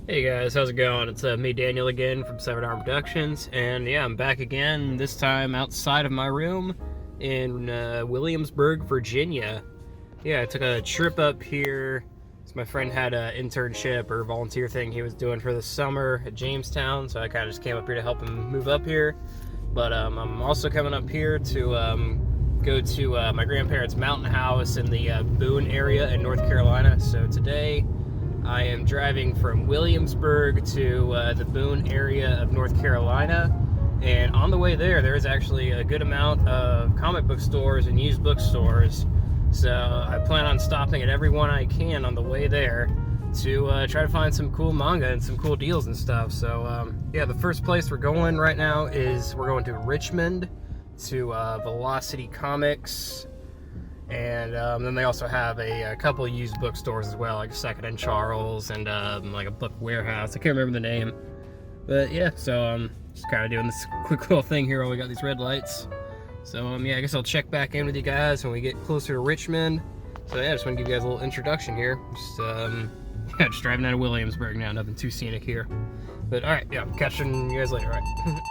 Hey guys, how's it going? It's me, Daniel, again from Severed Arm Productions, and yeah, I'm back again, this time outside of my room in Williamsburg, Virginia. Yeah, I took a trip up here. So my friend had an internship or volunteer thing he was doing for the summer at Jamestown, so I kind of just came up here to help him move up here. But I'm also coming up here to go to my grandparents' mountain house in the Boone area in North Carolina. So today, I am driving from Williamsburg to the Boone area of North Carolina, and on the way there is actually a good amount of comic book stores and used bookstores, so I plan on stopping at every one I can on the way there to try to find some cool manga and some cool deals and stuff. So yeah, the first place we're going right now is we're going to Richmond to Velocity Comics. And then they also have a couple used bookstores as well, like Second and Charles and like a book warehouse. I can't remember the name. But yeah, so just kind of doing this quick little thing here while we got these red lights. So yeah, I guess I'll check back in with you guys when we get closer to Richmond. So yeah, I just want to give you guys a little introduction here. Just yeah, just driving out of Williamsburg now, nothing too scenic here. But alright, yeah, catching you guys later, alright.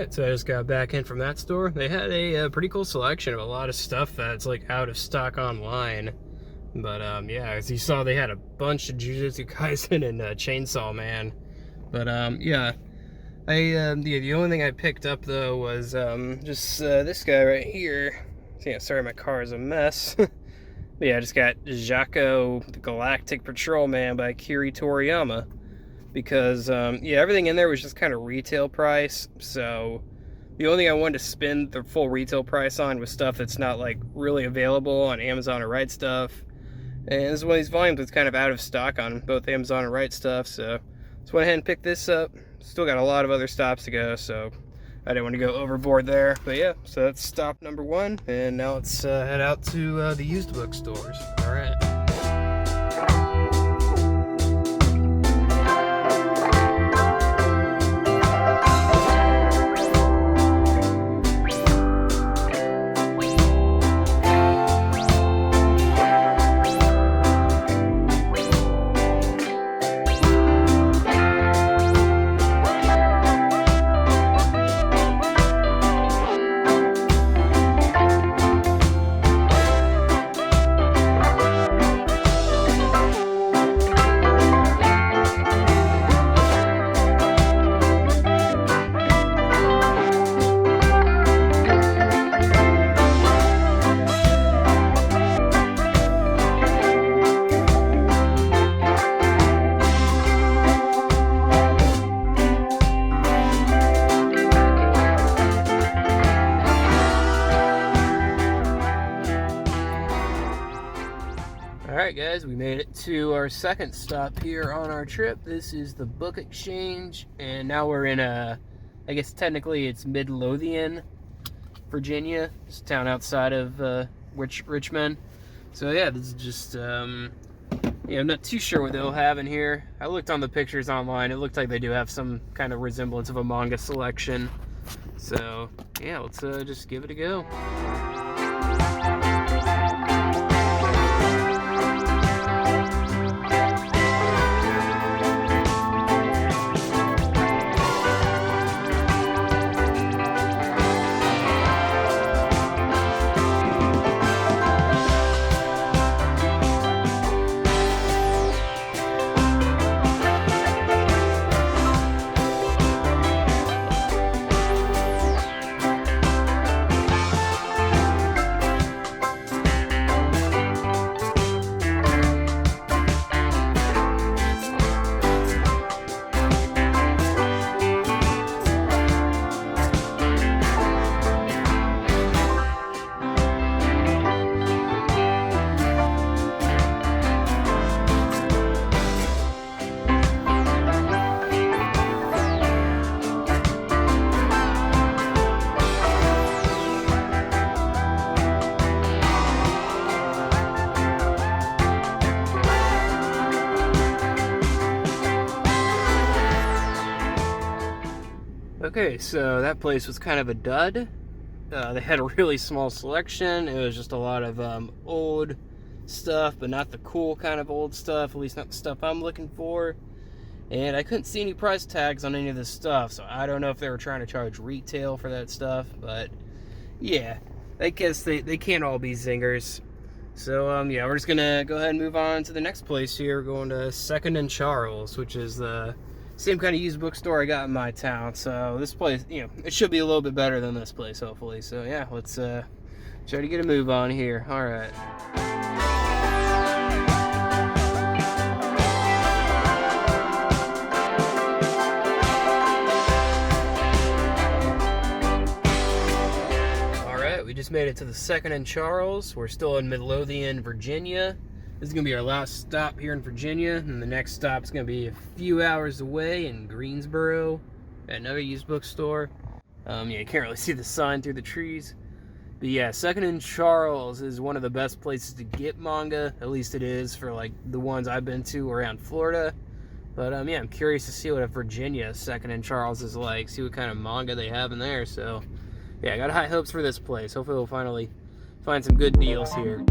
So I just got back in from that store. They had a pretty cool selection of a lot of stuff that's like out of stock online. But yeah, as you saw, they had a bunch of Jujutsu Kaisen and Chainsaw Man. But yeah, The only thing I picked up though was just this guy right here. So, yeah, sorry my car is a mess. But yeah, I just got Jaco the Galactic Patrolman by Kiri Toriyama, because yeah, everything in there was just kind of retail price. So the only thing I wanted to spend the full retail price on was stuff that's not like really available on Amazon or Right Stuff. And this is one of these volumes that's kind of out of stock on both Amazon and Right Stuff, so just went ahead and picked this up. Still got a lot of other stops to go, so I didn't want to go overboard there. But yeah, so that's stop number 1, and now let's head out to the used bookstores. All right. Alright guys, we made it to our second stop here on our trip. This is the Book Exchange, and now we're in I guess technically it's Midlothian, Virginia. It's a town outside of Richmond. So yeah, this is just, yeah, I'm not too sure what they'll have in here. I looked on the pictures online. It looked like they do have some kind of resemblance of a manga selection. So yeah, let's just give it a go. Okay, so that place was kind of a dud. They had a really small selection. It was just a lot of old stuff, but not the cool kind of old stuff, at least not the stuff I'm looking for. And I couldn't see any price tags on any of this stuff, so I don't know if they were trying to charge retail for that stuff, but yeah, I guess they can't all be zingers. So yeah, we're just gonna go ahead and move on to the next place here. We're going to Second and Charles, which is the same kind of used bookstore I got in my town. So this place, you know, it should be a little bit better than this place, hopefully. So yeah, let's try to get a move on here. All right. All right, we just made it to the Second and Charles. We're still in Midlothian, Virginia. This is going to be our last stop here in Virginia, and the next stop is going to be a few hours away in Greensboro at another used bookstore. Yeah, you can't really see the sign through the trees. But yeah, Second and Charles is one of the best places to get manga. At least it is for like the ones I've been to around Florida. But yeah, I'm curious to see what a Virginia Second and Charles is like, see what kind of manga they have in there. So yeah, I got high hopes for this place. Hopefully we'll finally find some good deals here.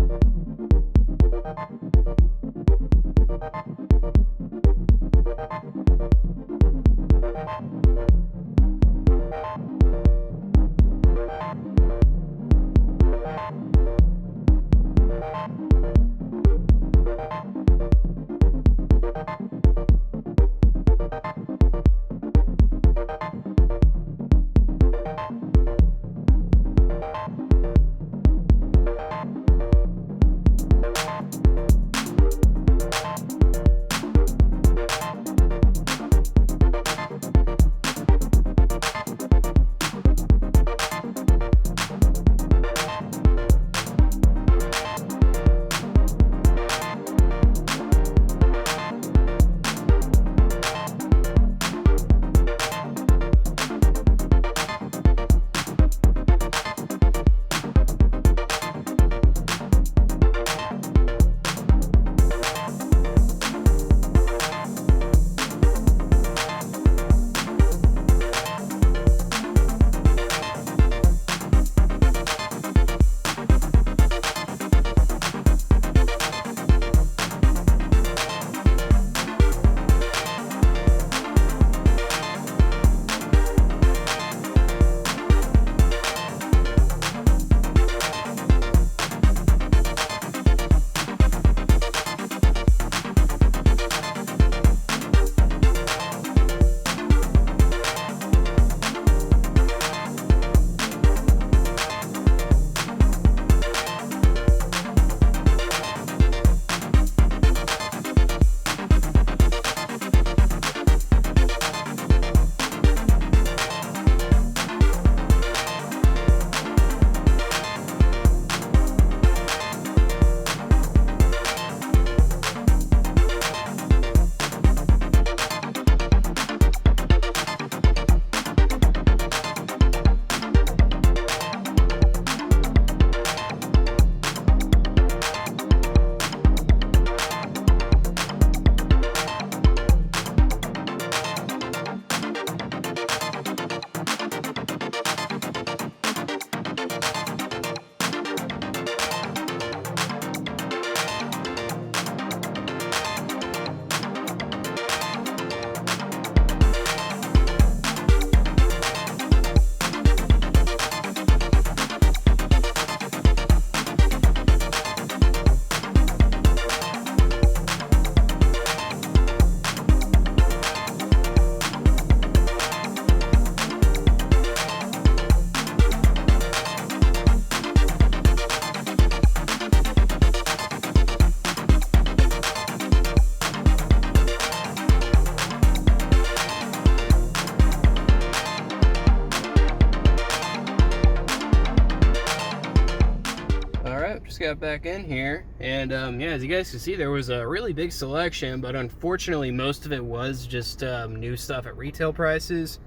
just got back in here, and yeah, as you guys can see, there was a really big selection, but unfortunately most of it was just new stuff at retail prices.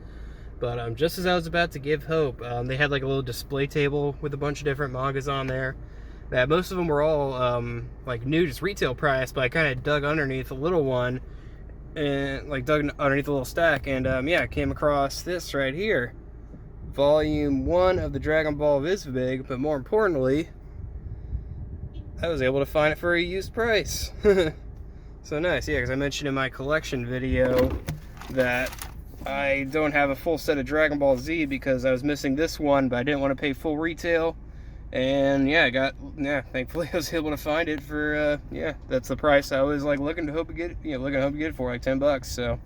But just as I was about to give hope, they had like a little display table with a bunch of different mangas on there. That most of them were all like new, just retail price, but I kind of dug underneath a little one, and like dug underneath a little stack, and yeah, I came across this right here. Volume 1 of the Dragon Ball Viz-Big, but more importantly, I was able to find it for a used price. So nice, yeah, because I mentioned in my collection video that I don't have a full set of Dragon Ball Z because I was missing this one, but I didn't want to pay full retail. And yeah, thankfully I was able to find it for, yeah, that's the price I was like looking to hope to get it for, like $10, so.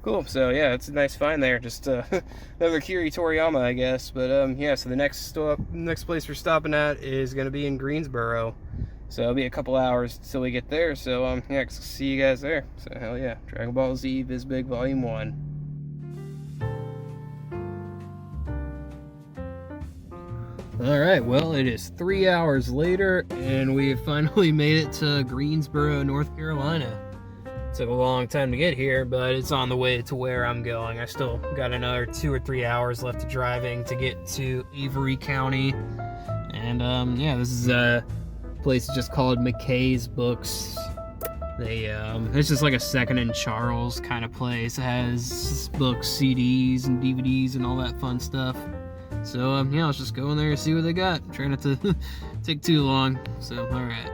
Cool, so yeah, it's a nice find there. Just another Kiri Toriyama, I guess. But yeah, so the next place we're stopping at is gonna be in Greensboro. So it'll be a couple hours till we get there. So yeah, see you guys there. So hell yeah, Dragon Ball Z Viz-Big Volume 1. Alright, well, it is 3 hours later, and we have finally made it to Greensboro, North Carolina. Took a long time to get here, but it's on the way to where I'm going. I still got another 2 or 3 hours left of driving to get to Avery County. And yeah, this is a place just called McKay's Books. It's just like a Second and Charles kind of place. It has books, CDs, and DVDs, and all that fun stuff. So yeah, let's just go in there and see what they got. Try not to take too long. So all right.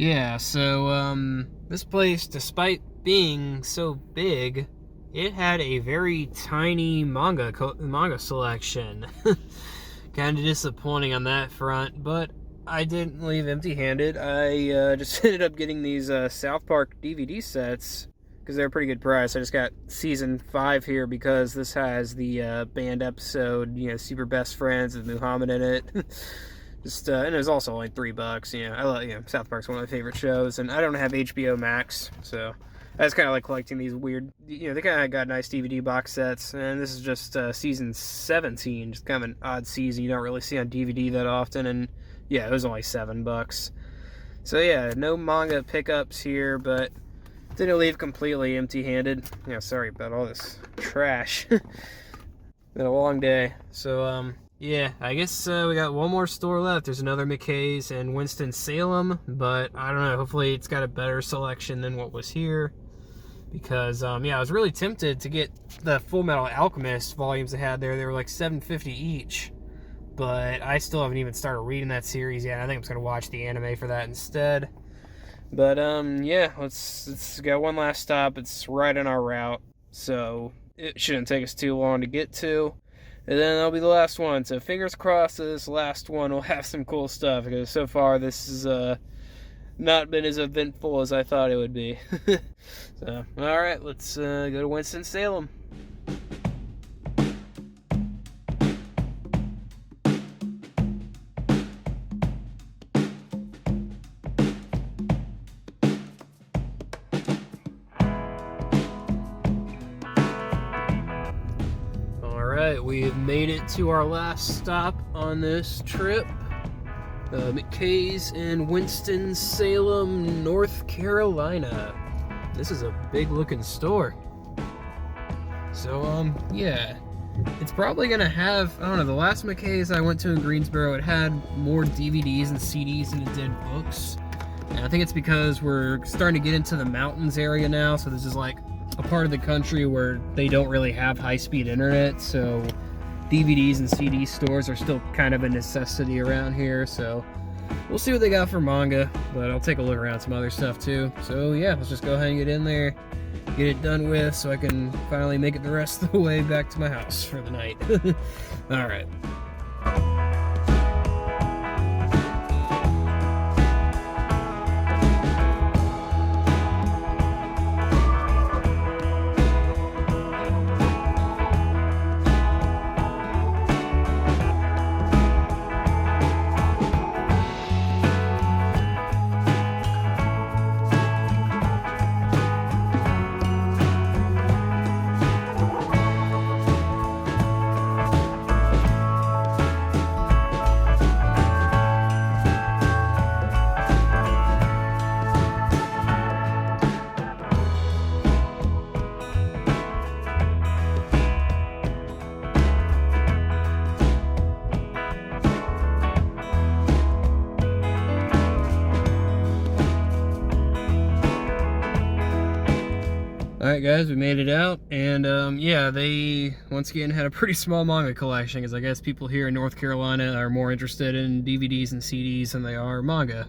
Yeah, so this place, despite being so big, it had a very tiny manga selection. Kind of disappointing on that front, but I didn't leave empty-handed. I just ended up getting these South Park DVD sets because they're a pretty good price. I just got season 5 here because this has the band episode, you know, Super Best Friends with Muhammad in it. Just and it was also only $3. You know, I love, you know, South Park's one of my favorite shows, and I don't have HBO Max, so I just kind of like collecting these weird, you know, they kind of got nice DVD box sets, and this is just season 17, just kind of an odd season you don't really see on DVD that often, and yeah, it was only $7. So yeah, no manga pickups here, but didn't leave completely empty-handed. Yeah, sorry about all this trash. Been a long day, so yeah, I guess we got one more store left. There's another McKay's in Winston-Salem, but I don't know, hopefully it's got a better selection than what was here. Because, yeah, I was really tempted to get the Full Metal Alchemist volumes they had there. They were like $7.50 each. But I still haven't even started reading that series yet. I think I'm just going to watch the anime for that instead. But, yeah, let's go one last stop. It's right on our route, so it shouldn't take us too long to get to. And then that'll be the last one. So fingers crossed this last one will have some cool stuff, because so far this has not been as eventful as I thought it would be. So, alright, let's go to Winston-Salem. Alright, we have made it to our last stop on this trip. McKay's in Winston-Salem, North Carolina. This is a big looking store. So, yeah. It's probably gonna have, I don't know, the last McKay's I went to in Greensboro, it had more DVDs and CDs than it did books. And I think it's because we're starting to get into the mountains area now, so this is like a part of the country where they don't really have high-speed internet, so DVDs and CD stores are still kind of a necessity around here, so we'll see what they got for manga, but I'll take a look around some other stuff too. So yeah, let's just go ahead and get in there, get it done with, so I can finally make it the rest of the way back to my house for the night. Alright. Alright guys, we made it out, and yeah, they once again had a pretty small manga collection, because I guess people here in North Carolina are more interested in DVDs and CDs than they are manga.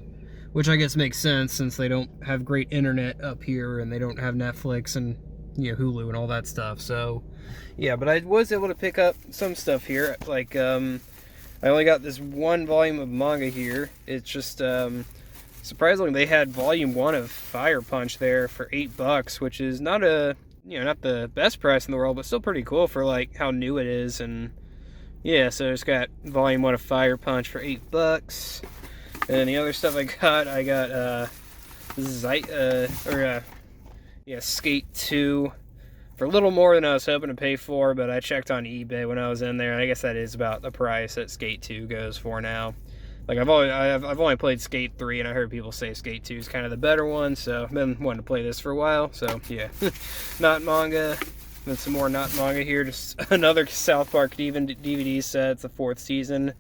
Which I guess makes sense, since they don't have great internet up here, and they don't have Netflix and, you know, Hulu and all that stuff. So, yeah, but I was able to pick up some stuff here. Like, I only got this one volume of manga here. It's just, surprisingly, they had volume 1 of Fire Punch there for $8, which is not a, you know, not the best price in the world, but still pretty cool for, like, how new it is. And, yeah, so it's got volume 1 of Fire Punch for $8. And the other stuff I got Skate 2 for a little more than I was hoping to pay for, but I checked on eBay when I was in there, and I guess that is about the price that Skate 2 goes for now. Like, I've only played Skate 3, and I heard people say Skate 2 is kind of the better one, so I've been wanting to play this for a while, so yeah. Not manga, then some more not manga here, just another South Park DVD set. It's the 4th season.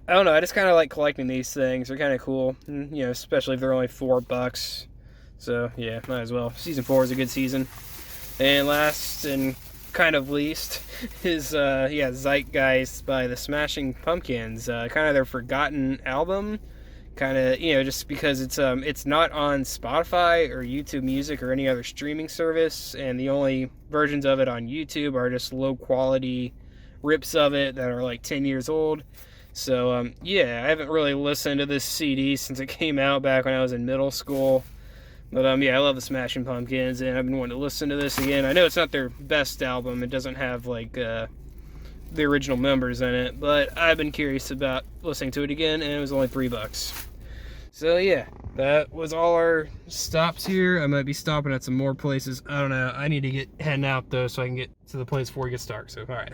I don't know, I just kind of like collecting these things. They're kind of cool, and, you know, especially if they're only $4. So, yeah, might as well. Season 4 is a good season. And last and kind of least is, Zeitgeist by the Smashing Pumpkins. Kind of their forgotten album. Kind of, you know, just because it's not on Spotify or YouTube Music or any other streaming service, and the only versions of it on YouTube are just low-quality rips of it that are like 10 years old. So, yeah, I haven't really listened to this CD since it came out back when I was in middle school. But, yeah, I love the Smashing Pumpkins, and I've been wanting to listen to this again. I know it's not their best album. It doesn't have, like, the original members in it. But I've been curious about listening to it again, and it was only $3. So, yeah, that was all our stops here. I might be stopping at some more places. I don't know. I need to get heading out, though, so I can get to the place before it gets dark. So, all right.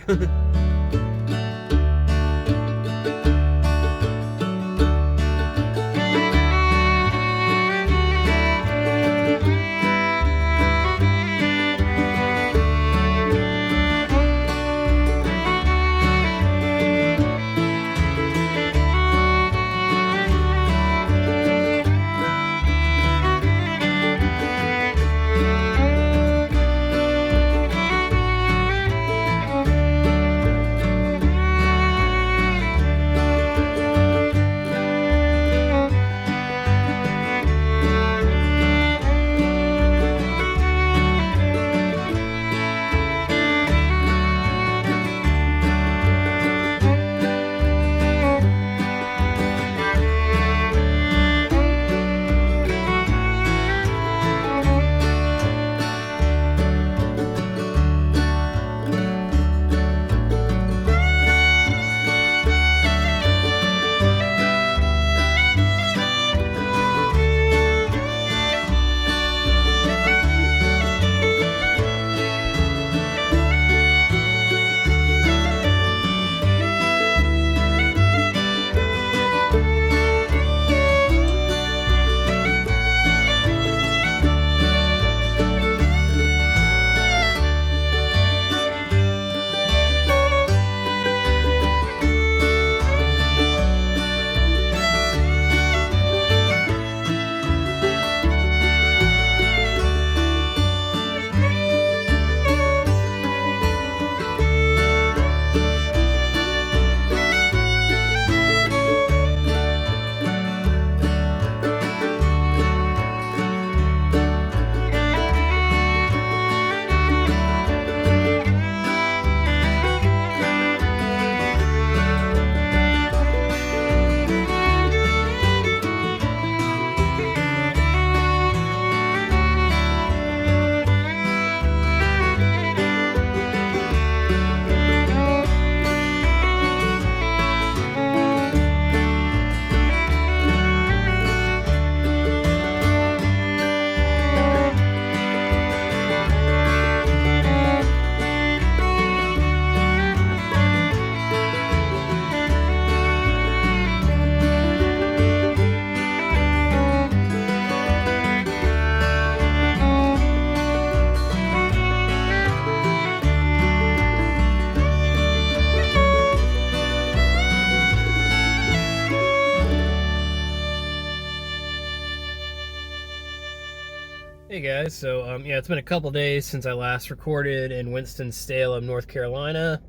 guys. So yeah, it's been a couple days since I last recorded in Winston-Salem, North Carolina.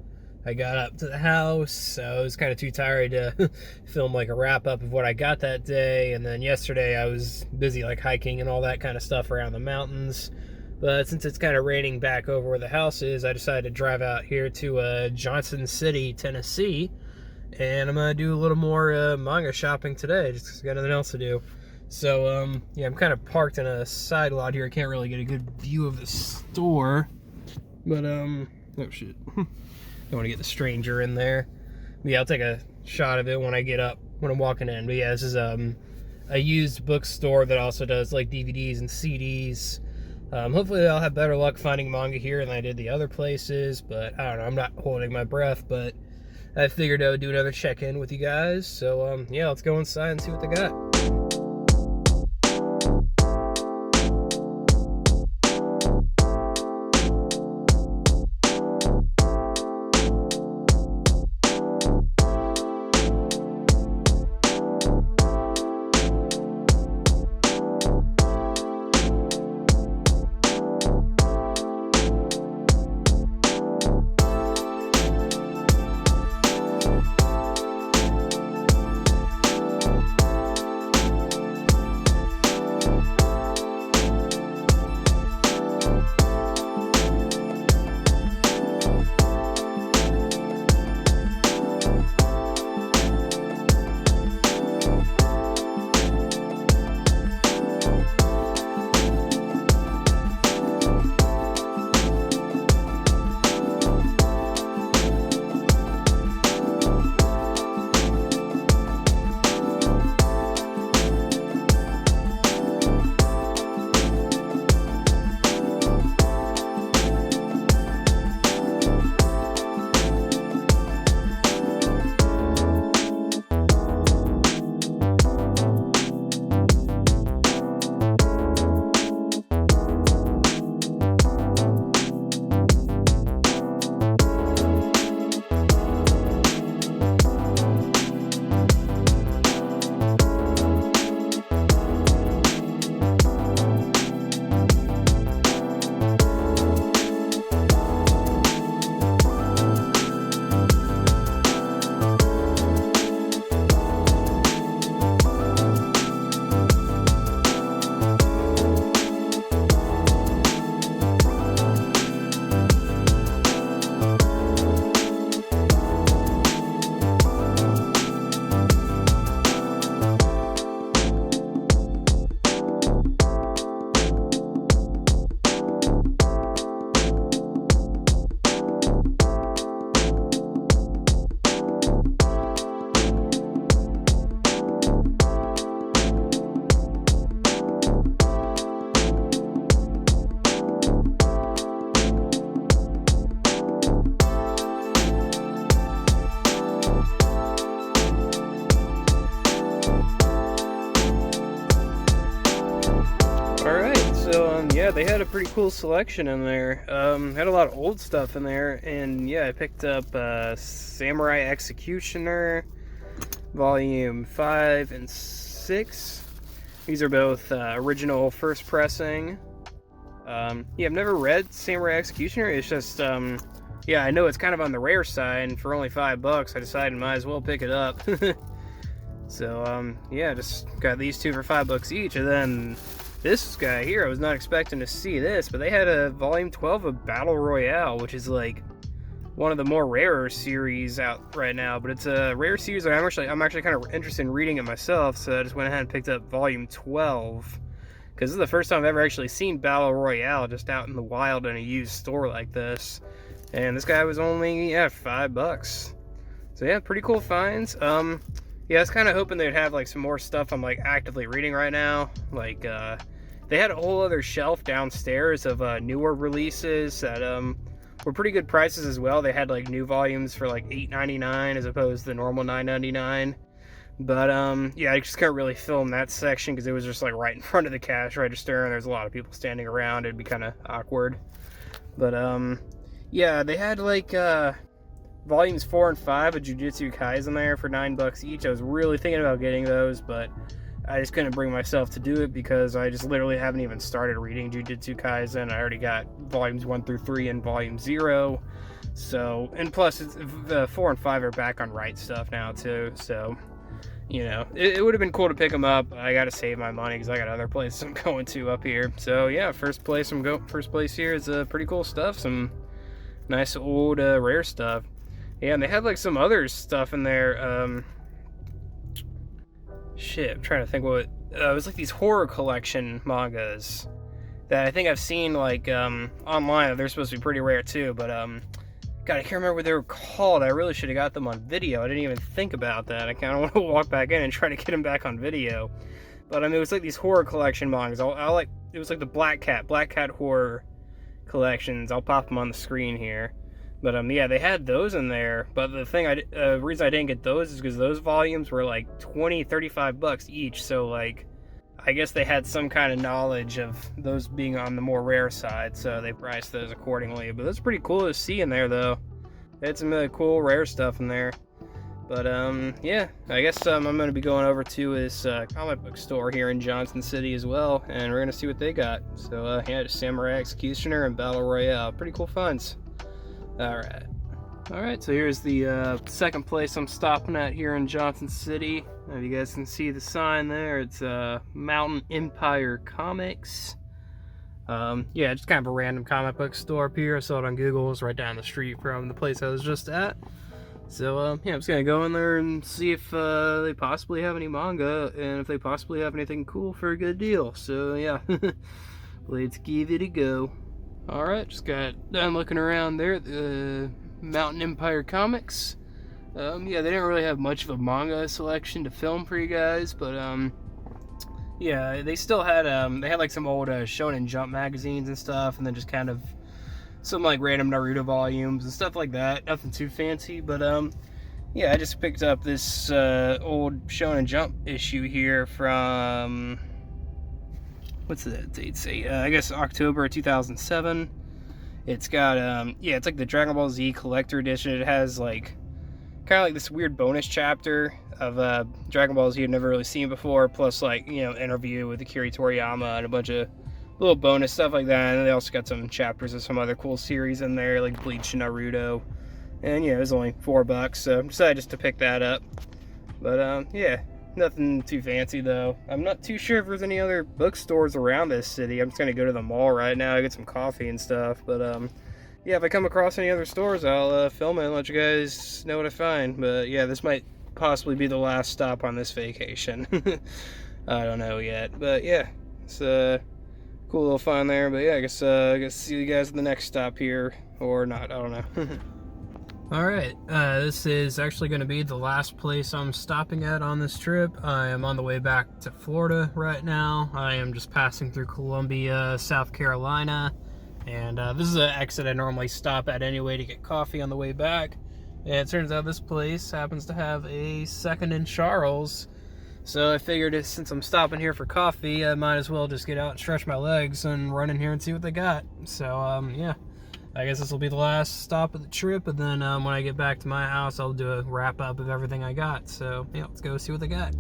I got up to the house, so I was kind of too tired to film like a wrap up of what I got that day. And then yesterday I was busy like hiking and all that kind of stuff around the mountains. But since it's kind of raining back over where the house is, I decided to drive out here to Johnson City, Tennessee. And I'm going to do a little more manga shopping today, just because I got nothing else to do. So, yeah, I'm kind of parked in a side lot here. I can't really get a good view of the store. But, oh shit. Don't want to get the stranger in there. But yeah, I'll take a shot of it when I get up, when I'm walking in. But yeah, this is a used bookstore that also does like DVDs and CDs. Hopefully I'll have better luck finding manga here than I did the other places. But, I don't know, I'm not holding my breath, but I figured I would do another check-in with you guys. So, yeah, let's go inside and see what they got. Yeah, they had a pretty cool selection in there. Had a lot of old stuff in there, and yeah, I picked up Samurai Executioner, Volume 5 and 6. These are both original first pressing. Yeah, I've never read Samurai Executioner. It's just, yeah, I know it's kind of on the rare side, and for only $5, I decided might as well pick it up. So, yeah, just got these two for $5 each, and then this guy here, I was not expecting to see this, but they had a Volume 12 of Battle Royale, which is like one of the more rarer series out right now, but it's a rare series that I'm actually kind of interested in reading it myself, so I just went ahead and picked up Volume 12, because this is the first time I've ever actually seen Battle Royale just out in the wild in a used store like this, and this guy was only, yeah, $5. So yeah, pretty cool finds. Yeah, I was kind of hoping they'd have like some more stuff I'm like actively reading right now. Like, they had a whole other shelf downstairs of newer releases that were pretty good prices as well. They had like new volumes for like $8.99 as opposed to the normal $9.99. But yeah, I just couldn't really film that section because it was just like right in front of the cash register, and there's a lot of people standing around. It'd be kind of awkward. But yeah, they had like volumes 4 and 5 of Jujutsu Kaisen there for $9 each. I was really thinking about getting those, but I just couldn't bring myself to do it because I just literally haven't even started reading Jujutsu Kaisen. I already got volumes 1 through 3 and volume 0. So, and plus, the 4 and 5 are back on Right Stuff now too. So, you know, it would have been cool to pick them up. I got to save my money because I got other places I'm going to up here. So yeah, first place here is pretty cool stuff. Some nice old rare stuff. Yeah, and they had like some other stuff in there. Shit, I'm trying to think what it was, like these horror collection mangas that I think I've seen like online. They're supposed to be pretty rare too, but God, I can't remember what they were called. I really should have got them on video. I didn't even think about that. I kind of want to walk back in and try to get them back on video. But I mean, it was like these horror collection mangas. It was like the Black Cat horror collections. I'll pop them on the screen here. But yeah, they had those in there. But the reason I didn't get those is because those volumes were like $20-$35 each. So like, I guess they had some kind of knowledge of those being on the more rare side, so they priced those accordingly. But that's pretty cool to see in there, though. They had some really cool rare stuff in there. But yeah, I guess I'm going to be going over to his comic book store here in Johnson City as well, and we're going to see what they got. So yeah, just Samurai Executioner and Battle Royale. Pretty cool finds. Alright, so here's the second place I'm stopping at here in Johnson City. If you guys can see the sign there, it's Mountain Empire Comics. Yeah, just kind of a random comic book store up here. I saw it on Google. It's right down the street from the place I was just at. So yeah, I'm just gonna go in there and see if they possibly have any manga, and if they possibly have anything cool for a good deal. So yeah, let's give it a go. Alright, just got done looking around there at the Mountain Empire Comics. Yeah, they didn't really have much of a manga selection to film for you guys, but yeah, they still had they had like some old Shonen Jump magazines and stuff, and then just kind of some like random Naruto volumes and stuff like that. Nothing too fancy, but yeah, I just picked up this old Shonen Jump issue here from, what's the date say? I guess October 2007. It's got yeah, it's like the Dragon Ball Z collector edition. It has like kind of like this weird bonus chapter of Dragon Ball Z you've never really seen before, plus like, you know, interview with Akira Toriyama and a bunch of little bonus stuff like that. And they also got some chapters of some other cool series in there, like Bleach and Naruto. And yeah, it was only $4, so I decided just to pick that up. But yeah, nothing too fancy though. I'm not too sure if there's any other bookstores around this city. I'm just gonna go to the mall right now, get some coffee and stuff. But yeah, if I come across any other stores, I'll film it and let you guys know what I find. But yeah, this might possibly be the last stop on this vacation. I don't know yet, but yeah, it's a cool little find there. But yeah, I guess see you guys at the next stop here, or not, I don't know. Alright, this is actually going to be the last place I'm stopping at on this trip. I am on the way back to Florida right now. I am just passing through Columbia, South Carolina, and this is an exit I normally stop at anyway to get coffee on the way back. And it turns out this place happens to have a second in Charles, so I figured since I'm stopping here for coffee, I might as well just get out and stretch my legs and run in here and see what they got. So yeah, I guess this will be the last stop of the trip, and then when I get back to my house, I'll do a wrap up of everything I got. So yeah, let's go see what they got.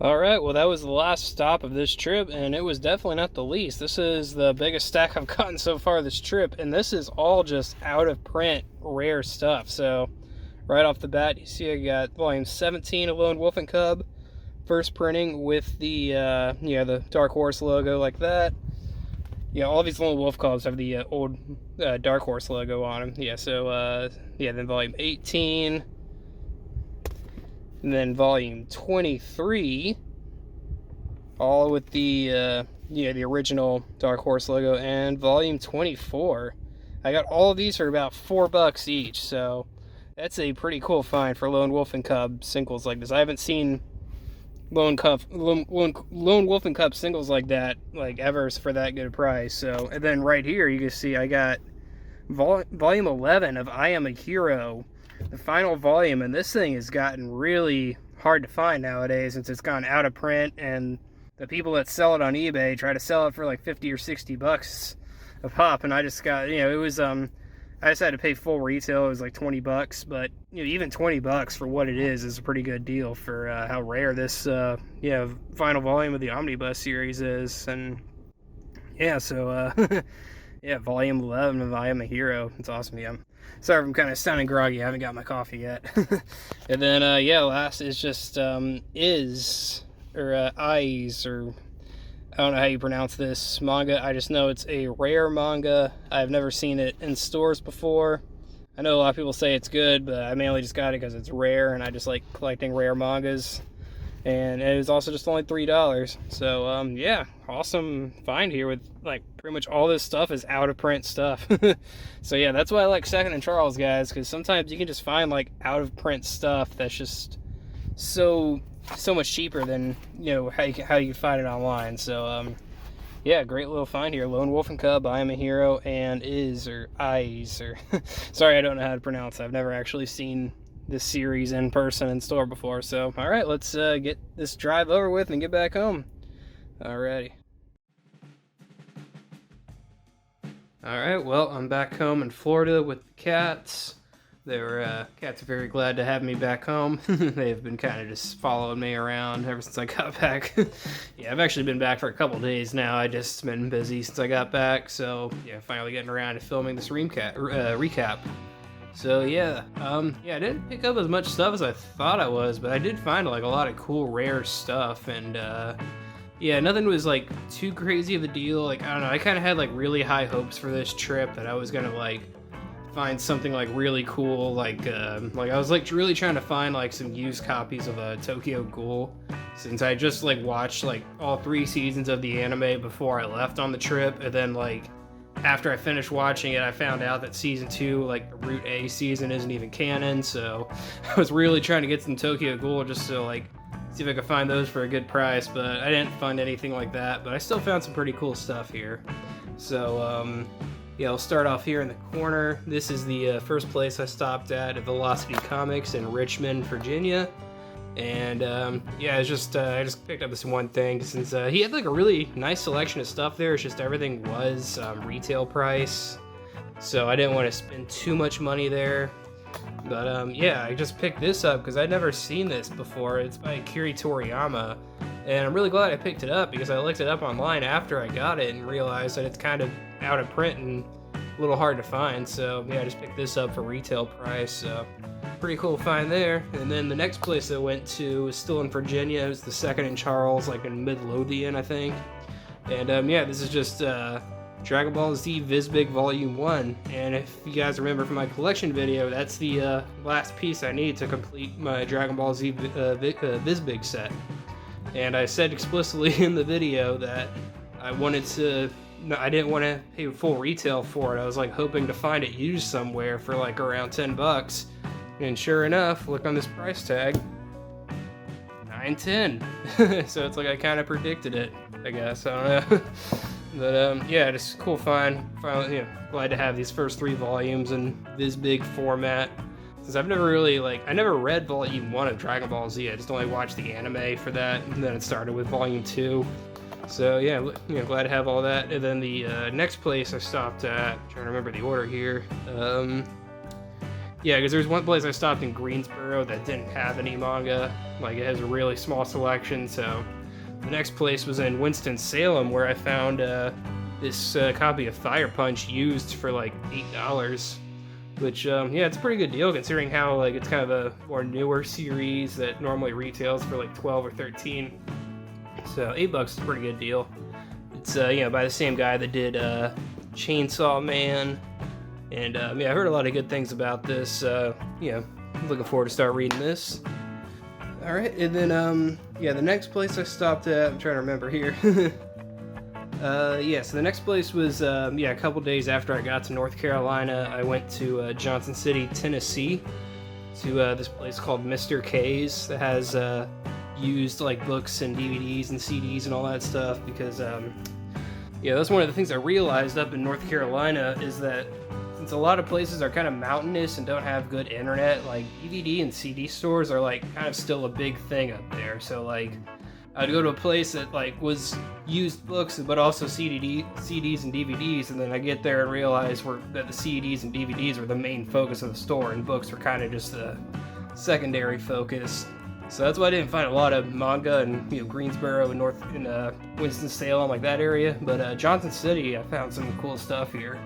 Alright, well that was the last stop of this trip, and it was definitely not the least. This is the biggest stack I've gotten so far this trip, and this is all just out of print, rare stuff. So, right off the bat, you see I got volume 17 of Lone Wolf and Cub, first printing with the, the Dark Horse logo like that. Yeah, all these Lone Wolf Cubs have the old Dark Horse logo on them. Yeah, so, then volume 18. And then volume 23, all with the the original Dark Horse logo, and volume 24. I got all of these for about $4 each, so that's a pretty cool find for Lone Wolf and Cub singles like this. I haven't seen Lone Wolf and Cub singles like that, like ever, for that good a price. So, and then right here you can see I got volume 11 of I Am a Hero, the final volume, and this thing has gotten really hard to find nowadays since it's gone out of print, and the people that sell it on eBay try to sell it for like 50 or 60 bucks a pop, and I just got, it was I just had to pay full retail. It was like 20 bucks, but even 20 bucks for what it is a pretty good deal for how rare this final volume of the Omnibus series is. And yeah, so volume 11 of I Am a Hero. It's awesome. Yeah, sorry if I'm kind of sounding groggy. I haven't got my coffee yet. And then last is just Eyes, or I don't know how you pronounce this manga. I just know it's a rare manga. I've never seen it in stores before. I know a lot of people say it's good, but I mainly just got it because it's rare, and I just like collecting rare mangas. And it was also just only $3. So, awesome find here with, like, pretty much all this stuff is out of print stuff. So, yeah, that's why I like Second and Charles, guys, because sometimes you can just find, like, out of print stuff that's just so much cheaper than, how you can find it online. So, great little find here. Lone Wolf and Cub, I Am a Hero, and Eyes, sorry, I don't know how to pronounce it. I've never actually seen this series in person in store before. So, all right, let's get this drive over with and get back home. Alrighty. All right, well, I'm back home in Florida with the cats. Cats are very glad to have me back home. They've been kind of just following me around ever since I got back. Yeah, I've actually been back for a couple days now. I just been busy since I got back. So, finally getting around to filming this recap. So I didn't pick up as much stuff as I thought I was, but I did find like a lot of cool rare stuff, and nothing was like too crazy of a deal. Like, I don't know, I kind of had like really high hopes for this trip that I was gonna like find something like really cool, like I was like really trying to find like some used copies of Tokyo Ghoul, since I just like watched like all 3 seasons of the anime before I left on the trip, and then like after I finished watching it, I found out that season 2, like the Route A season, isn't even canon. So I was really trying to get some Tokyo Ghoul just to like see if I could find those for a good price, but I didn't find anything like that. But I still found some pretty cool stuff here. So I'll start off here in the corner. This is the first place I stopped at Velocity Comics in Richmond, Virginia. And I just picked up this one thing since he had like a really nice selection of stuff there. It's just everything was retail price, so I didn't want to spend too much money there. But I just picked this up because I'd never seen this before. It's by Kiri Toriyama, and I'm really glad I picked it up because I looked it up online after I got it and realized that it's kind of out of print and a little hard to find. So I just picked this up for retail price. So pretty cool find there. And then the next place I went to was still in Virginia. It was the Second and Charles, like in Midlothian, I think. And this is just Dragon Ball Z Vizbig Volume 1. And if you guys remember from my collection video, that's the last piece I need to complete my Dragon Ball Z Vizbig set. And I said explicitly in the video that I didn't want to pay full retail for it. I was like hoping to find it used somewhere for like around $10. And sure enough, look on this price tag, $9.10. So it's like I kind of predicted it, I guess. I don't know. But just cool find. Finally, glad to have these first 3 volumes in this big format. Since I've never really I never read Volume 1 of Dragon Ball Z. I just only watched the anime for that, and then it started with Volume 2. So glad to have all that. And then the next place I stopped at, I'm trying to remember the order here. Yeah, because there's one place I stopped in Greensboro that didn't have any manga. Like, it has a really small selection, so... The next place was in Winston-Salem, where I found this copy of Fire Punch used for, like, $8. Which, yeah, it's a pretty good deal, considering how, like, it's kind of a more newer series that normally retails for, like, 12 or 13. So, $8 is a pretty good deal. It's, you know, by the same guy that did Chainsaw Man. And yeah, I heard a lot of good things about this. You know, looking forward to start reading this. All right, and then yeah, the next place I stopped at, I'm trying to remember here. Yeah, so the next place was yeah, a couple days after I got to North Carolina. I went to Johnson City, Tennessee, to this place called Mr. K's that has used like books and DVDs and CDs and all that stuff. Because yeah, that's one of the things I realized up in North Carolina is that since a lot of places are kind of mountainous and don't have good internet, like DVD and CD stores are like kind of still a big thing up there. So like I'd go to a place that like was used books but also CDs and DVDs, and then I get there and realize that the CDs and DVDs were the main focus of the store and books were kind of just the secondary focus. So that's why I didn't find a lot of manga in, you know, Greensboro and Winston-Salem, like that area. But Johnson City, I found some cool stuff here.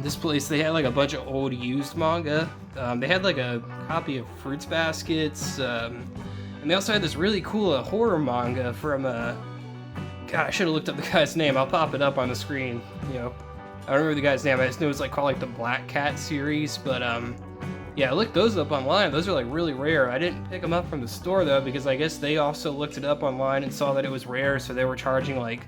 This place, they had like a bunch of old used manga. They had like a copy of Fruits Baskets, and they also had this really cool horror manga from God, I should have looked up the guy's name. I'll pop it up on the screen. You know, I don't remember the guy's name. I just knew it was like called like the Black Cat series. But yeah, I looked those up online. Those are like really rare. I didn't pick them up from the store though, because I guess they also looked it up online and saw that it was rare, so they were charging like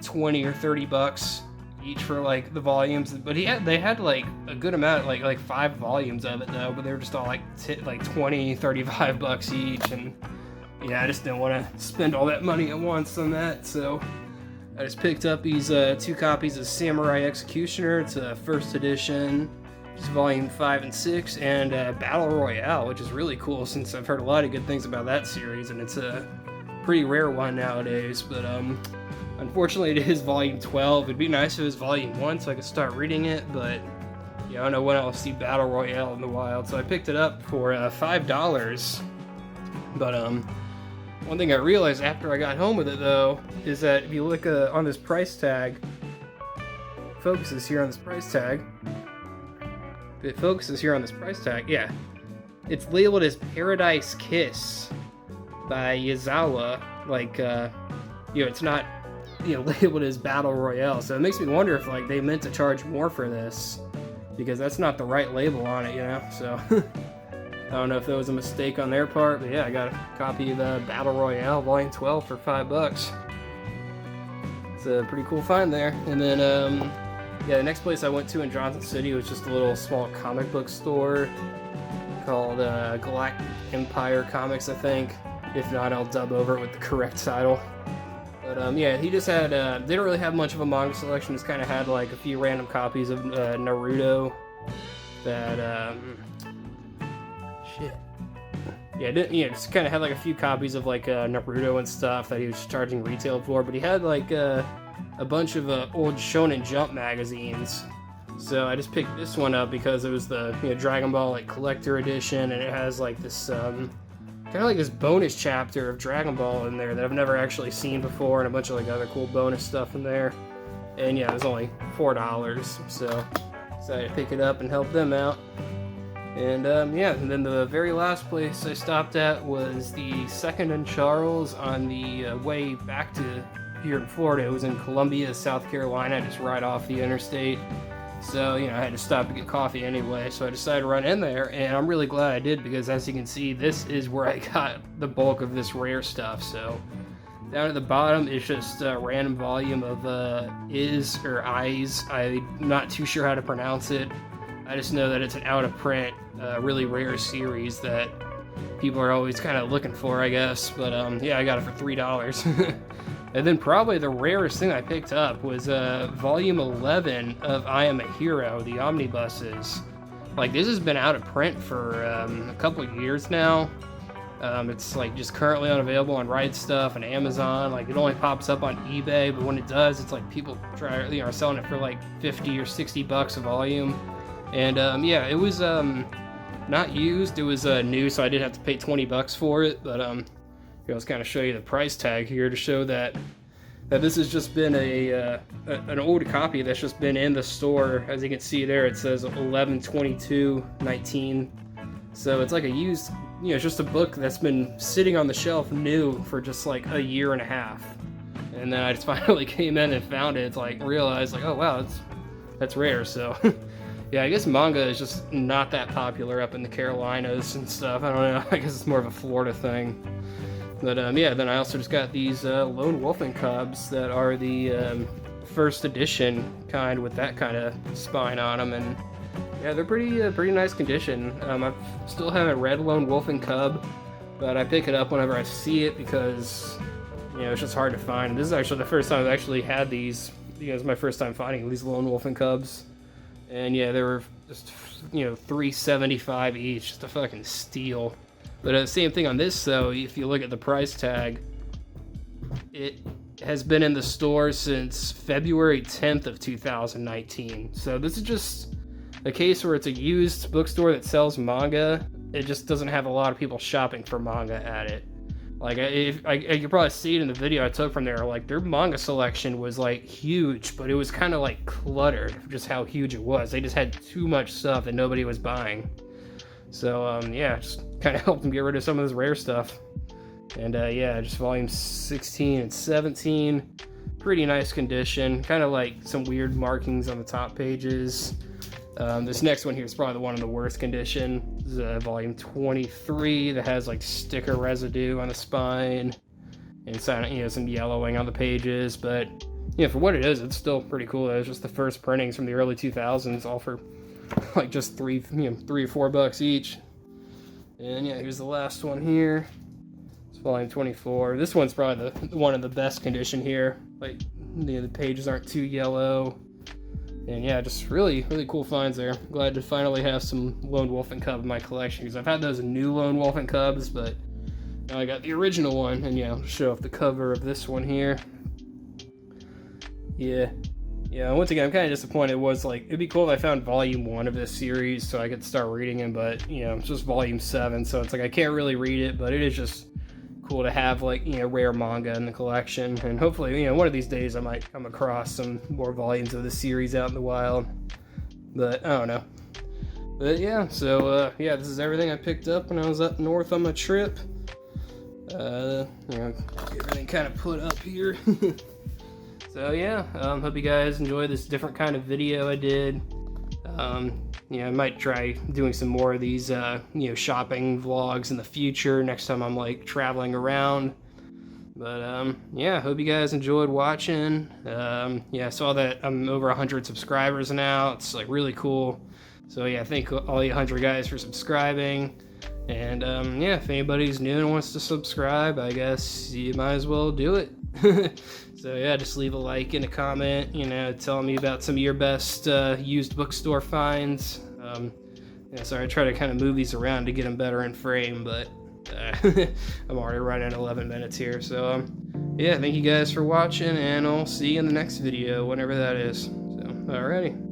$20 or $30 each for like the volumes. But they had like a good amount, like 5 volumes of it though, but they were just all like like $20, $35 each. And yeah, I just didn't want to spend all that money at once on that, so I just picked up these 2 copies of Samurai Executioner. It's a first edition, it's volume 5 and 6, and Battle Royale, which is really cool since I've heard a lot of good things about that series, and it's a pretty rare one nowadays. But unfortunately it is volume 12. It'd be nice if it was volume 1 so I could start reading it, but yeah, I don't know when I'll see Battle Royale in the wild, so I picked it up for $5. But one thing I realized after I got home with it though is that if you look on this price tag, focuses here on this price tag. It focuses here on this price tag. Yeah, it's labeled as Paradise Kiss by Yazawa. Like, you know, it's not, you know, labeled as Battle Royale. So it makes me wonder if like they meant to charge more for this, because that's not the right label on it, you know. So I don't know if that was a mistake on their part, but yeah, I got a copy of the Battle Royale Volume 12 for $5. It's a pretty cool find there. And then yeah, the next place I went to in Johnson City was just a little small comic book store called Galactic Empire Comics, I think. If not, I'll dub over it with the correct title. But yeah, he just had, they didn't really have much of a manga selection, just kind of had like a few random copies of Naruto that, shit. Yeah, just kind of had like a few copies of like Naruto and stuff that he was charging retail for, but he had like a bunch of old Shonen Jump magazines. So I just picked this one up because it was the Dragon Ball like collector edition, and it has like this kind of like this bonus chapter of Dragon Ball in there that I've never actually seen before, and a bunch of like other cool bonus stuff in there. And yeah, it was only $4, so decided to pick it up and help them out. And yeah, and then the very last place I stopped at was the 2nd and Charles on the way back to here in Florida. It was in Columbia, South Carolina, just right off the interstate. So, I had to stop to get coffee anyway, so I decided to run in there, and I'm really glad I did, because as you can see, this is where I got the bulk of this rare stuff. So down at the bottom is just a random volume of Is or Eyes. I'm not too sure how to pronounce it. I just know that it's an out-of-print, really rare series that people are always kind of looking for, I guess. But yeah, I got it for $3. And then probably the rarest thing I picked up was volume 11 of I Am a Hero, the omnibuses. Like, this has been out of print for a couple of years now. It's like just currently unavailable on Right Stuff and Amazon. Like, it only pops up on eBay, but when it does, it's like people are selling it for like $50 or $60 a volume. And yeah, it was not used, it was new, so I did have to pay 20 bucks for it. But here, let's kind of show you the price tag here to show that this has just been an old copy that's just been in the store. As you can see there, it says 11/22/19. So it's like a used, you know, it's just a book that's been sitting on the shelf new for just like a year and a half. And then I just finally came in and found it. It's like, realized like, oh wow, that's rare. So yeah, I guess manga is just not that popular up in the Carolinas and stuff. I don't know. I guess it's more of a Florida thing. But yeah, then I also just got these Lone Wolf and Cubs that are the first edition kind with that kind of spine on them, and yeah, they're pretty nice condition. I still haven't read Lone Wolf and Cub, but I pick it up whenever I see it because, you know, it's just hard to find. This is actually the first time I've actually had these. You know, it's my first time finding these Lone Wolf and Cubs, and yeah, they were just, you know, $3.75 each, just a fucking steal. But same thing on this though, if you look at the price tag, it has been in the store since February 10th of 2019. So this is just a case where it's a used bookstore that sells manga. It just doesn't have a lot of people shopping for manga at it. Like, I could probably see it in the video I took from there, like their manga selection was like huge, but it was kind of like cluttered, just how huge it was. They just had too much stuff that nobody was buying. So yeah, just kind of helped them get rid of some of this rare stuff. And yeah, just volume 16 and 17, pretty nice condition. Kind of like some weird markings on the top pages. This next one here is probably the one in the worst condition. This is volume 23 that has like sticker residue on the spine and some, you know, some yellowing on the pages. But yeah, for what it is, it's still pretty cool. It was just the first printings from the early 2000s, all for like just $3 or $4 each. And yeah, here's the last one here. It's volume 24. This one's probably the one in the best condition here. Like, you know, the pages aren't too yellow. And yeah, just really cool finds there. Glad to finally have some Lone Wolf and Cub in my collection, because I've had those new Lone Wolf and Cubs, but now I got the original one. And yeah, I'll show off the cover of this one here. Yeah, once again, I'm kind of disappointed. It was like, it'd be cool if I found volume 1 of this series so I could start reading it, but, you know, it's just volume 7, so it's like I can't really read it, but it is just cool to have, like, you know, rare manga in the collection. And hopefully, you know, one of these days I might come across some more volumes of this series out in the wild. But I don't know. But yeah, so yeah, this is everything I picked up when I was up north on my trip. You know, get everything kind of put up here. So yeah, hope you guys enjoy this different kind of video I did. You know, I might try doing some more of these, you know, shopping vlogs in the future, next time I'm like traveling around. But yeah, hope you guys enjoyed watching. Yeah, I saw that I'm over 100 subscribers now. It's like really cool. So yeah, thank all you 100 guys for subscribing. And yeah, if anybody's new and wants to subscribe, I guess you might as well do it. So yeah, just leave a like and a comment, you know, telling me about some of your best used bookstore finds. Yeah, sorry, I try to kind of move these around to get them better in frame, but I'm already right at 11 minutes here. So yeah, thank you guys for watching, and I'll see you in the next video, whenever that is. So alrighty.